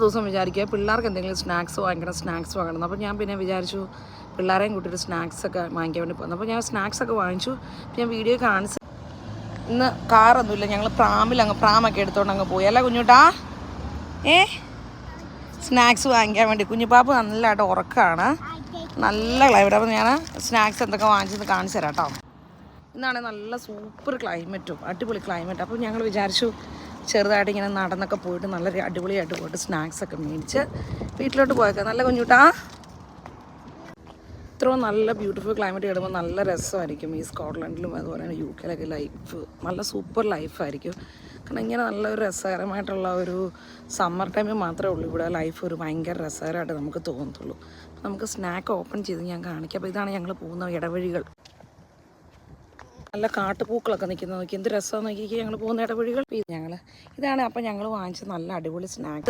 ദിവസം വിചാരിക്കുക പിള്ളേർക്ക് എന്തെങ്കിലും സ്നാക്സ് വാങ്ങണം. അപ്പോൾ ഞാൻ പിന്നെ വിചാരിച്ചു പിള്ളേരെയും കൂട്ടിയിട്ട് സ്നാക്സൊക്കെ വാങ്ങിക്കാൻ വേണ്ടി പോകുന്നു. അപ്പോൾ ഞാൻ സ്നാക്സൊക്കെ വാങ്ങിച്ചു. ഞാൻ വീഡിയോ കാണിച്ചു. ഇന്ന് കാറൊന്നുമില്ല, ഞങ്ങൾ പ്രാമൊക്കെ എടുത്തുകൊണ്ട് അങ്ങ് പോയി. അല്ല കുഞ്ഞുട്ടാ സ്നാക്സ് വാങ്ങിക്കാൻ വേണ്ടി. കുഞ്ഞുപാപ്പ് നല്ലതായിട്ട് ഉറക്കമാണ്, നല്ല ക്ലൈമറ്റ്. അപ്പോൾ ഞാൻ സ്നാക്സ് എന്തൊക്കെ വാങ്ങിച്ചെന്ന് കാണിച്ചു തരാം കേട്ടോ. ഇന്നാണെങ്കിൽ നല്ല സൂപ്പർ ക്ലൈമറ്റും അടിപൊളി ക്ലൈമറ്റ്. അപ്പോൾ ഞങ്ങൾ വിചാരിച്ചു ചെറുതായിട്ട് ഇങ്ങനെ നടന്നൊക്കെ പോയിട്ട് നല്ല അടിപൊളിയായിട്ട് പോയിട്ട് സ്നാക്സൊക്കെ മേടിച്ച് വീട്ടിലോട്ട് പോയേക്കാം. നല്ല കുഞ്ഞുട്ടാ, ഇത്രയും നല്ല ബ്യൂട്ടിഫുൾ ക്ലൈമറ്റ് കിടുമ്പോൾ നല്ല രസമായിരിക്കും. ഈ സ്കോട്ട്ലൻഡിലും അതുപോലെ തന്നെ UK ലൈഫ് നല്ല സൂപ്പർ ലൈഫായിരിക്കും. കാരണം ഇങ്ങനെ നല്ലൊരു രസകരമായിട്ടുള്ള ഒരു സമ്മർ ടൈമിൽ മാത്രമേ ഉള്ളൂ ഇവിടെ ലൈഫ് ഒരു ഭയങ്കര രസകരമായിട്ട് നമുക്ക് തോന്നത്തുള്ളൂ. നമുക്ക് സ്നാക്ക് ഓപ്പൺ ചെയ്ത് ഞാൻ കാണിക്കാം. അപ്പോൾ ഇതാണ് ഞങ്ങൾ പോകുന്ന ഇടവഴികൾ. നല്ല കാട്ടുപൂക്കളൊക്കെ നിൽക്കുന്നത് നോക്കി, എന്ത് രസമാണെന്ന് നോക്കി ഞങ്ങൾ പോകുന്ന ഇടവഴികൾ. ഇതാണ് അപ്പോൾ ഞങ്ങൾ വാങ്ങിച്ച നല്ല അടിപൊളി സ്നാക്സ്.